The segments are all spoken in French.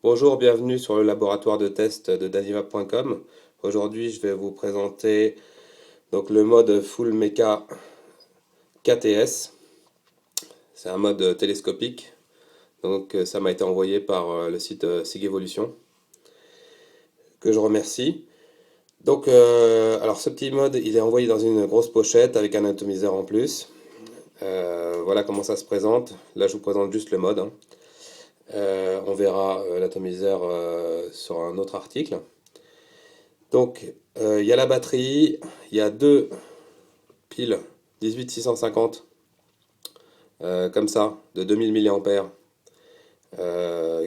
Bonjour, bienvenue sur le laboratoire de test de daniva.com. Aujourd'hui, je vais vous présenter donc le mode Full Mecha KTS. C'est un mode télescopique. Donc ça m'a été envoyé par le site SIGEvolution que je remercie. Donc alors ce petit mode, il est envoyé dans une grosse pochette avec un atomiseur en plus. Voilà comment ça se présente. Là, je vous présente juste le mode, hein. On verra l'atomiseur sur un autre article. Donc, il y a la batterie, il y a deux piles 18650 comme ça, de 2000 mAh,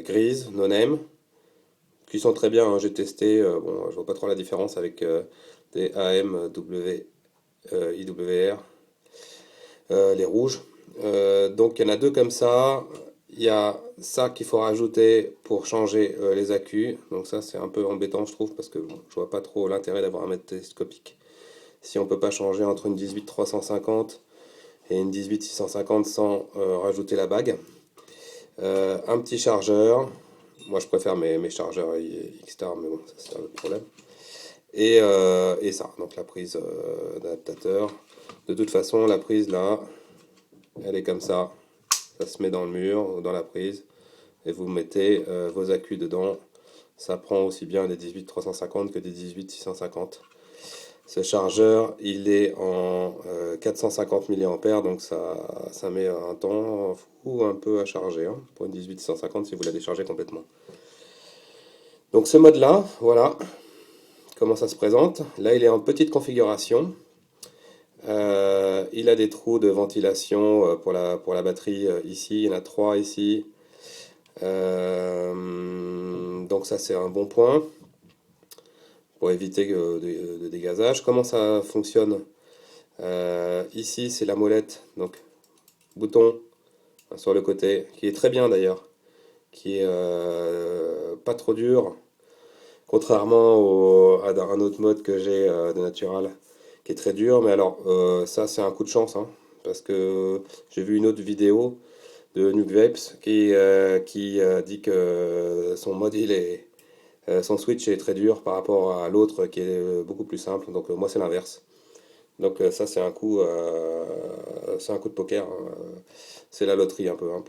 grises, no name, qui sont très bien, hein, j'ai testé, bon, je vois pas trop la différence avec des AMW, IWR, les rouges. Donc, il y en a deux comme ça. Il y a ça qu'il faut rajouter pour changer les accus. Donc ça, c'est un peu embêtant, je trouve, parce que bon, je vois pas trop l'intérêt d'avoir un mètre télescopique si on peut pas changer entre une 18350 et une 18650 sans rajouter la bague. Un petit chargeur. Moi, je préfère mes chargeurs X-Star, mais bon, ça c'est un autre problème. Et ça, donc la prise d'adaptateur. De toute façon, la prise là, elle est comme ça. Ça se met dans le mur ou dans la prise et vous mettez vos accus dedans. Ça prend aussi bien des 18350 que des 18650. Ce chargeur, il est en 450 mAh, donc ça met un temps fou un peu à charger, hein, pour une 18650 si vous la déchargez complètement. Donc ce mode-là, voilà comment ça se présente. Là, il est en petite configuration. Il a des trous de ventilation pour la batterie ici, il y en a trois ici. Donc ça c'est un bon point pour éviter de dégazage. Comment ça fonctionne? Ici c'est la molette, donc bouton sur le côté, qui est très bien d'ailleurs, qui est pas trop dur, contrairement à un autre mode que j'ai de Natural, qui est très dur. Mais alors ça c'est un coup de chance, hein, parce que j'ai vu une autre vidéo de Nuke Vapes qui dit que son mode son switch est très dur par rapport à l'autre qui est beaucoup plus simple. Donc moi c'est l'inverse. Donc ça c'est un coup de poker, hein. C'est la loterie un peu, hein,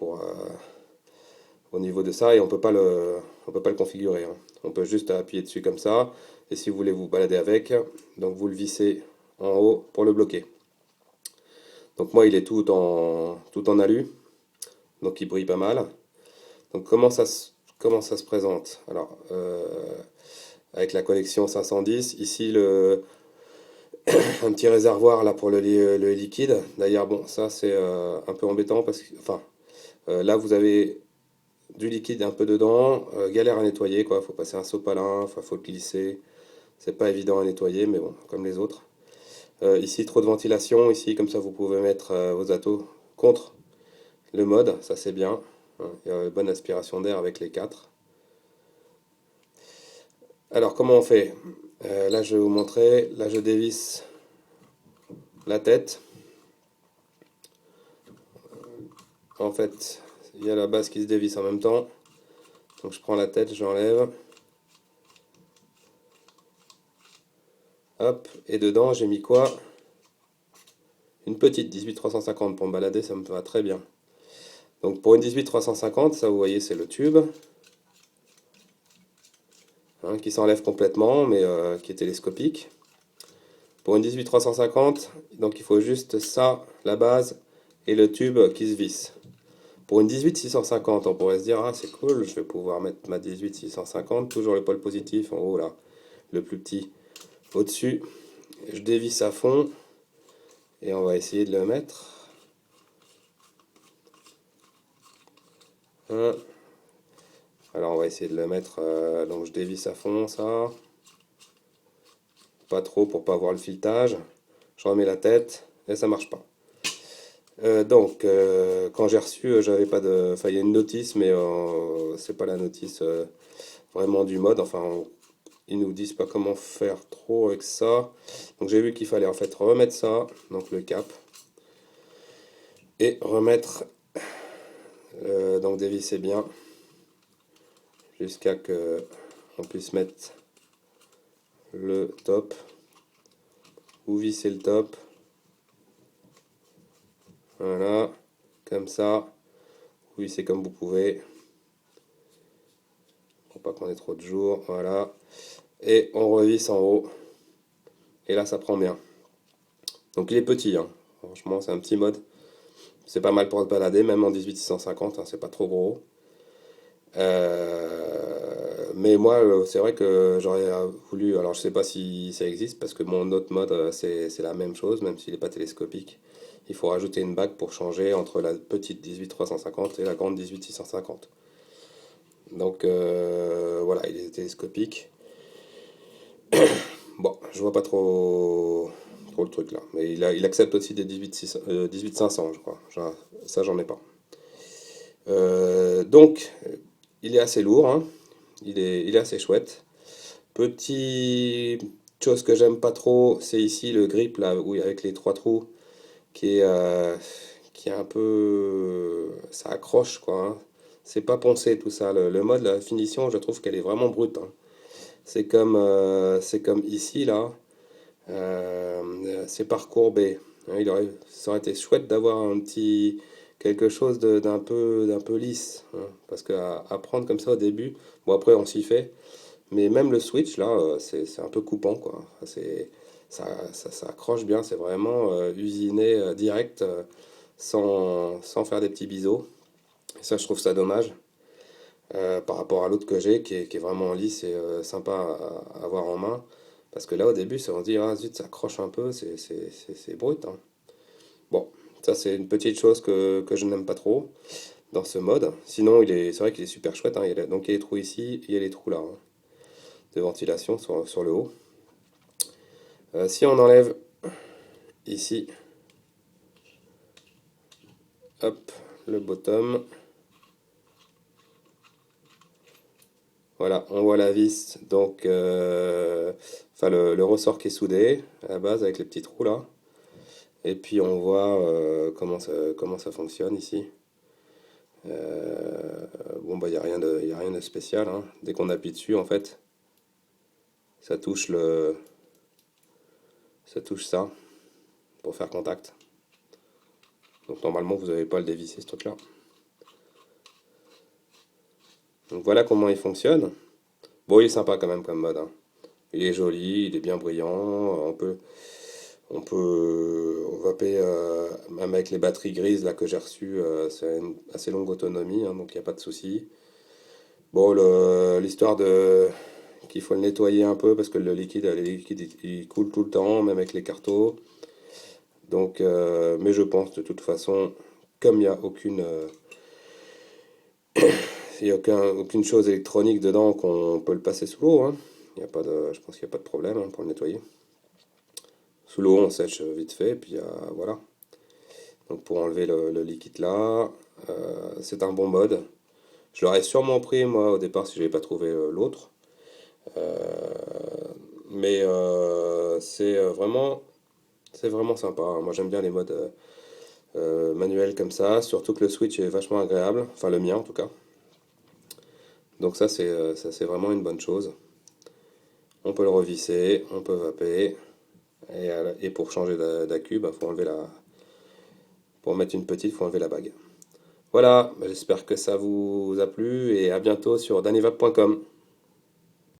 au niveau de ça, et on peut pas le configurer, hein. On peut juste appuyer dessus comme ça, et si vous voulez vous balader avec, donc vous le vissez en haut pour le bloquer. Donc moi il est tout en alu, donc il brille pas mal. Donc comment ça se présente? Alors avec la connexion 510, ici un petit réservoir là pour le liquide. D'ailleurs bon ça c'est un peu embêtant parce que enfin là vous avez du liquide un peu dedans, galère à nettoyer quoi, faut passer un sopalin, enfin faut le glisser, c'est pas évident à nettoyer mais bon comme les autres. Ici trop de ventilation, ici comme ça vous pouvez mettre vos atos contre le mode, ça c'est bien, hein. Il y a une bonne aspiration d'air avec les quatre. Alors comment on fait? Là je vais vous montrer, là je dévisse la tête. En fait il y a la base qui se dévisse en même temps, donc je prends la tête, j'enlève, hop, et dedans j'ai mis quoi? Une petite 18350 pour me balader, ça me va très bien. Donc pour une 18350, ça vous voyez c'est le tube, hein, qui s'enlève complètement mais qui est télescopique. Pour une 18350, donc il faut juste ça, la base, et le tube qui se visse. Pour une 18650, on pourrait se dire, ah c'est cool, je vais pouvoir mettre ma 18650, toujours le pôle positif en haut là, le plus petit au-dessus. Je dévisse à fond, et on va essayer de le mettre. Hein. Alors on va essayer de le mettre, donc je dévisse à fond ça, pas trop pour pas avoir le filetage, je remets la tête, et ça marche pas. Donc, quand j'ai reçu, j'avais pas de. Enfin, il y a une notice, mais c'est pas la notice vraiment du mode. Enfin, ils nous disent pas comment faire trop avec ça. Donc, j'ai vu qu'il fallait en fait remettre ça, donc le cap, et remettre. Donc, dévisser bien. jusqu'à que on puisse mettre le top ou visser le top. Voilà, comme ça. Vous vissez comme vous pouvez. Pour pas qu'on ait trop de jours. Voilà. Et on revisse en haut. Et là, ça prend bien. Donc il est petit, hein. Franchement, c'est un petit mode. C'est pas mal pour se balader, même en 18650, hein, c'est pas trop gros. Mais moi, c'est vrai que j'aurais voulu. Alors, je sais pas si ça existe, parce que mon autre mode, c'est la même chose, même s'il n'est pas télescopique. Il faut rajouter une bague pour changer entre la petite 18350 et la grande 18650. Donc, voilà, il est télescopique. Bon, je vois pas trop le truc là. Mais il accepte aussi des 18500, je crois. Ça, j'en ai pas. Donc, il est assez lourd, hein. Il est assez chouette. Petite chose que j'aime pas trop, c'est ici le grip là, où avec les trois trous, qui est un peu, ça accroche quoi, hein. C'est pas poncé tout ça. Le mode, la finition, je trouve qu'elle est vraiment brute, hein. C'est comme ici là, c'est pas recourbé, hein. Ça aurait été chouette d'avoir un petit quelque chose d'un peu lisse, hein, parce qu'à prendre comme ça au début, bon après on s'y fait. Mais même le switch, là, c'est un peu coupant, quoi. Enfin, ça accroche bien, c'est vraiment usiné direct, sans faire des petits biseaux. Et ça, je trouve ça dommage, par rapport à l'autre que j'ai, qui est vraiment lisse et sympa à avoir en main. Parce que là, au début, on se dit, ah zut, ça accroche un peu, c'est brut, hein. Bon, ça, c'est une petite chose que je n'aime pas trop dans ce mode. Sinon, c'est vrai qu'il est super chouette, hein. Donc, il y a les trous ici, il y a les trous là, hein, de ventilation sur le haut. Si on enlève ici, hop, le bottom, voilà, on voit la vis, donc, enfin le ressort qui est soudé à la base avec les petits trous là. Et puis on voit comment ça fonctionne ici. Bon, bah, y a rien de spécial, hein. Dès qu'on appuie dessus, en fait, ça touche ça pour faire contact. Donc normalement, vous n'avez pas à le dévisser ce truc-là. Donc voilà comment il fonctionne. Bon, il est sympa quand même comme mode, hein. Il est joli, il est bien brillant. On va payer, même avec les batteries grises là que j'ai reçues, c'est une assez longue autonomie, hein, donc il n'y a pas de souci. Bon, l'histoire de qu'il faut le nettoyer un peu parce que les liquides il coule tout le temps, même avec les cartos. Donc, mais je pense de toute façon, comme il y a aucune chose électronique dedans qu'on peut le passer sous l'eau, hein. Je pense qu'il n'y a pas de problème, hein, pour le nettoyer. Sous l'eau, on sèche vite fait, puis voilà. Donc pour enlever le liquide là, c'est un bon mode. Je l'aurais sûrement pris moi au départ si je n'avais pas trouvé l'autre. Mais c'est vraiment sympa, hein. Moi j'aime bien les modes manuels comme ça, surtout que le switch est vachement agréable, enfin le mien en tout cas. Donc ça c'est vraiment une bonne chose. On peut le revisser, on peut vaper, et pour changer d'accu, bah, pour mettre une petite, faut enlever la bague. Voilà, bah, j'espère que ça vous a plu et à bientôt sur danivap.com.